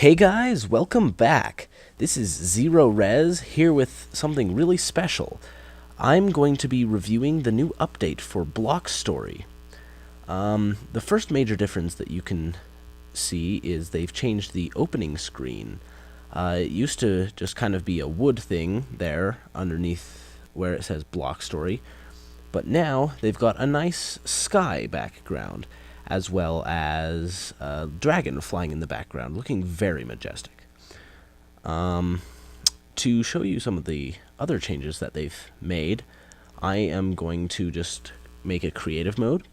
Hey guys, welcome back. This is Rezz here with something really special. I'm going to be reviewing the new update for Block Story. The first major difference that you can see is they've changed the opening screen. It used to just kind of be a wood thing there underneath where it says Block Story, but now they've got a nice sky background, as well as a dragon flying in the background, looking very majestic. To show you some of the other changes that they've made, I am going to just make a creative mode.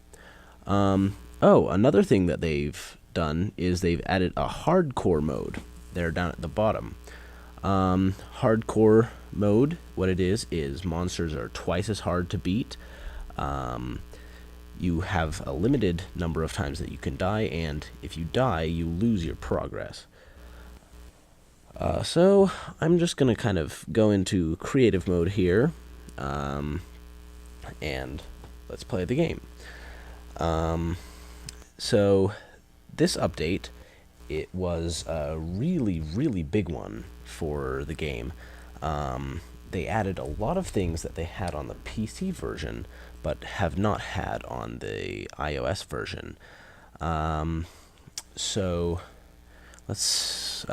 Another thing that they've done is they've added a hardcore mode there down at the bottom. Hardcore mode, what it is monsters are twice as hard to beat. You have a limited number of times that you can die, and if you die, you lose your progress. So I'm just going to kind of go into creative mode here, and let's play the game. So this update, it was a really big one for the game. They added a lot of things that they had on the PC version, but have not had on the iOS version. So let's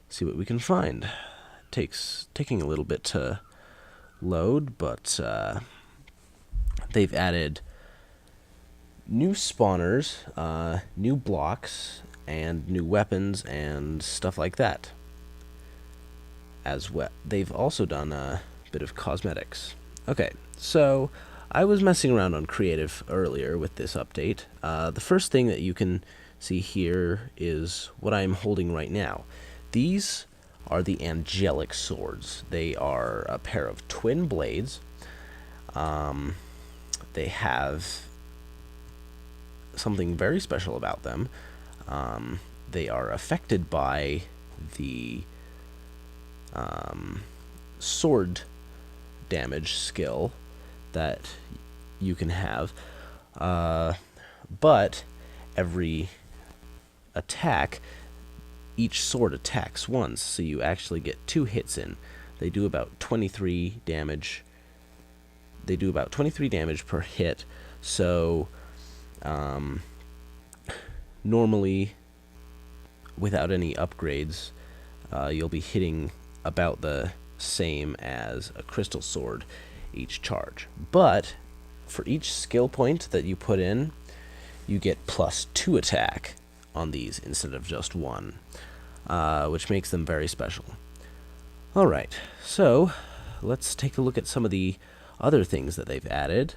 see what we can find. Taking a little bit to load, but they've added new spawners, new blocks, and new weapons and stuff like that. As well, they've also done a bit of cosmetics. Okay, so I was messing around on creative earlier with this update. The first thing that you can see here is what I'm holding right now. These are the angelic swords. They are a pair of twin blades. They have something very special about them. They are affected by the sword damage skill that you can have, but every attack, each sword attacks once, so you actually get 2 hits in. They do about 23 damage. They do about 23 damage per hit, so normally, without any upgrades, you'll be hitting about the same as a crystal sword each charge. But for each skill point that you put in, you get +2 attack on these instead of just 1, which makes them very special. Alright, so let's take a look at some of the other things that they've added.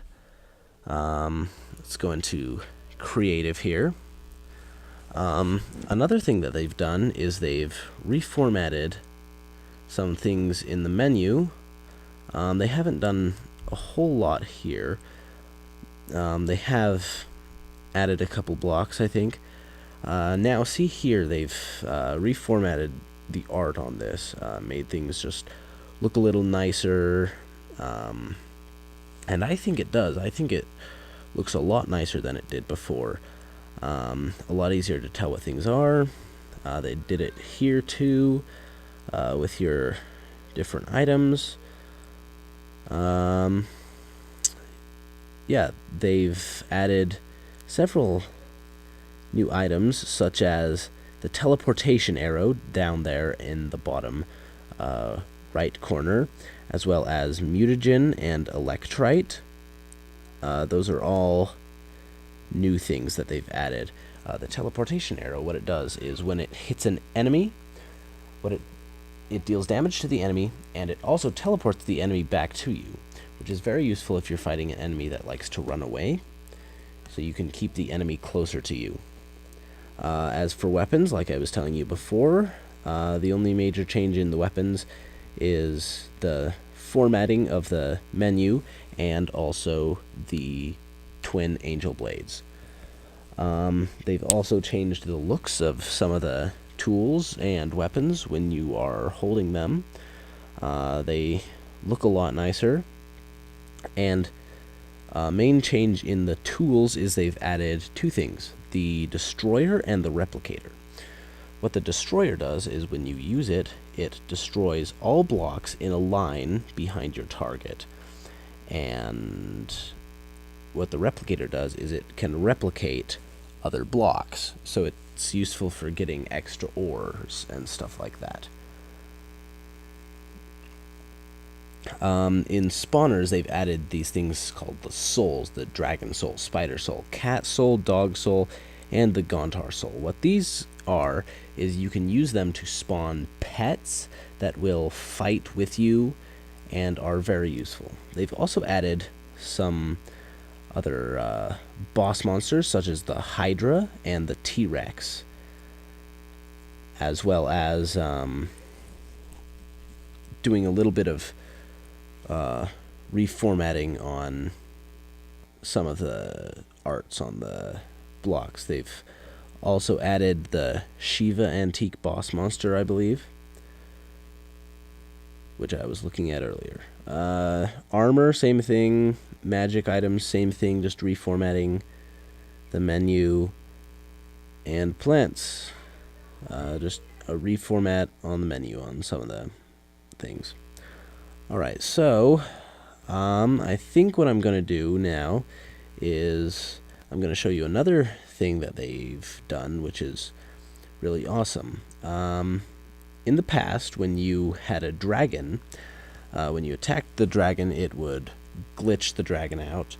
Let's go into creative here. Another thing that they've done is they've reformatted some things in the menu. They haven't done a whole lot here. They have added a couple blocks, I think. Now, see here, they've reformatted the art on this, made things just look a little nicer, and I think it does. I think it looks a lot nicer than it did before. A lot easier to tell what things are. They did it here too, with your different items. Yeah, they've added several new items, such as the teleportation arrow down there in the bottom right corner, as well as mutagen and electrite. Those are all new things that they've added. The teleportation arrow, what it does is when it hits an enemy, it deals damage to the enemy, and it also teleports the enemy back to you, which is very useful if you're fighting an enemy that likes to run away, so you can keep the enemy closer to you. As for weapons, like I was telling you before, the only major change in the weapons is the formatting of the menu and also the twin angel blades. They've also changed the looks of some of the tools and weapons when you are holding them. They look a lot nicer, and Main change in the tools is they've added two things, the Destroyer and the Replicator. What the Destroyer does is when you use it, it destroys all blocks in a line behind your target. And what the Replicator does is it can replicate other blocks, so it's useful for getting extra ores and stuff like that. In spawners, they've added these things called the souls, the dragon soul, spider soul, cat soul, dog soul, and the Gontar soul. What these are is you can use them to spawn pets that will fight with you and are very useful. They've also added some other boss monsters, such as the Hydra and the T-Rex, as well as doing a little bit of reformatting on some of the arts on the blocks. They've also added the Shiva Antique Boss Monster, I believe, which I was looking at earlier. Armor, same thing. Magic items, same thing, just reformatting the menu. And plants, just a reformat on the menu on some of the things. Alright, so I think what I'm going to do now is I'm going to show you another thing that they've done, which is really awesome. In the past, when you had a dragon, when you attacked the dragon, it would glitch the dragon out,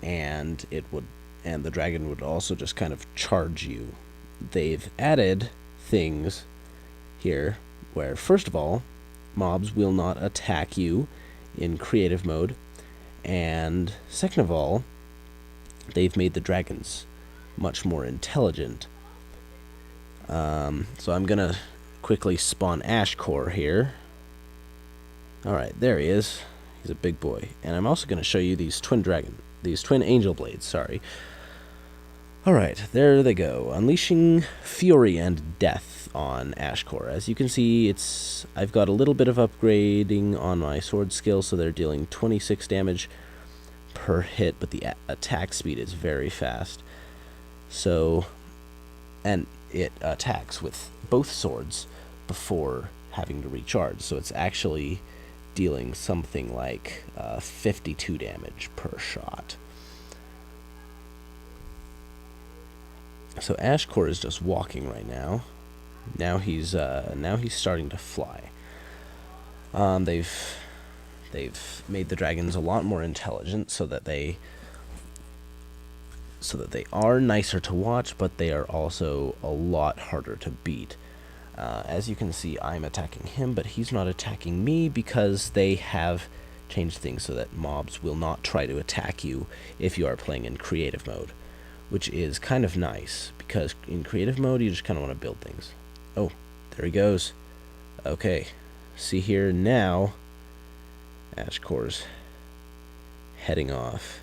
and the dragon would also just kind of charge you. They've added things here where, first of all, mobs will not attack you in creative mode, and second of all, they've made the dragons much more intelligent. So I'm gonna quickly spawn Ashcore here. Alright, there he is. He's a big boy. And I'm also gonna show you these twin angel blades, sorry. Alright, there they go. Unleashing Fury and Death on Ashcore. As you can see, I've got a little bit of upgrading on my sword skill, so they're dealing 26 damage per hit, but the attack speed is very fast. So, and it attacks with both swords before having to recharge, so it's actually dealing something like 52 damage per shot. So Ashcore is just walking right now. Now he's starting to fly. They've made the dragons a lot more intelligent, so that they are nicer to watch, but they are also a lot harder to beat. As you can see, I'm attacking him, but he's not attacking me because they have changed things so that mobs will not try to attack you if you are playing in creative mode, which is kind of nice, because in creative mode you just kind of want to build things. Oh, there he goes. Okay, see here now, Ashcore's heading off.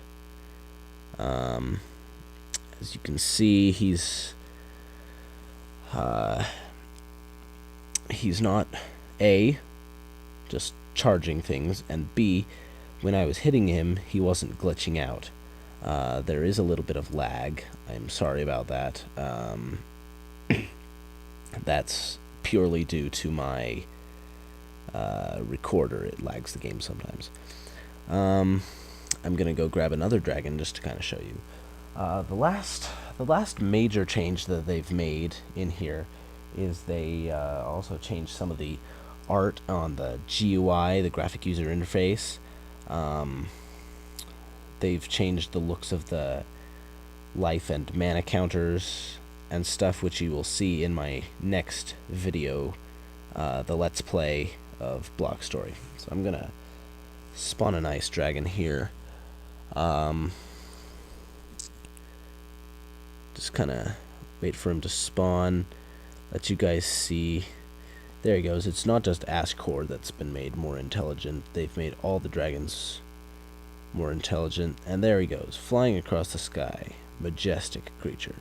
As you can see, he's not A, just charging things, and B, when I was hitting him, he wasn't glitching out. There is a little bit of lag. I'm sorry about that. That's purely due to my recorder. It lags the game sometimes. I'm gonna go grab another dragon just to kind of show you. The last major change that they've made in here is they also changed some of the art on the GUI, the graphic user interface. They've changed the looks of the life and mana counters and stuff, which you will see in my next video, the Let's Play of Block Story. So I'm gonna spawn a nice dragon here. Just kind of wait for him to spawn, let you guys see. There he goes. It's not just Ashcore that's been made more intelligent. They've made all the dragons more intelligent, and there he goes, flying across the sky. Majestic creature.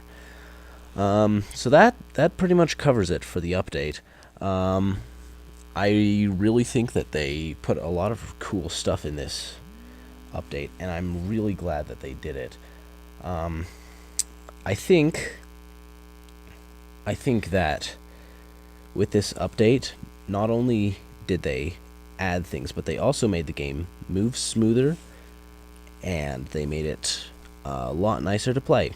So that pretty much covers it for the update. I really think that they put a lot of cool stuff in this update, and I'm really glad that they did it. I think that with this update, not only did they add things, but they also made the game move smoother, and they made it a lot nicer to play.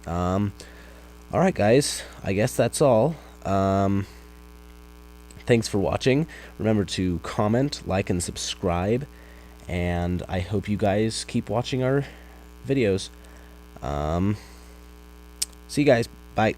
Alright guys, I guess that's all. Thanks for watching. Remember to comment, like, and subscribe, and I hope you guys keep watching our videos. See you guys. Bye.